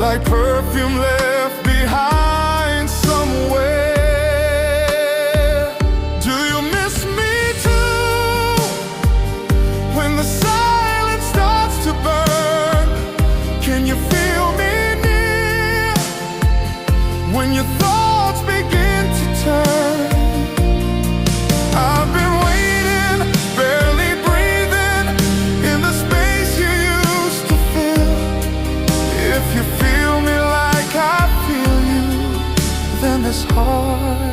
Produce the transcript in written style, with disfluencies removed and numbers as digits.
like perfume left behind somewhere. Do you miss me too? When the silence starts to burn, can you feel me near? When your thoughts begin to turn, I've been waiting, barely breathing, in the space you used to fill. If you feel me like I feel you, then this heart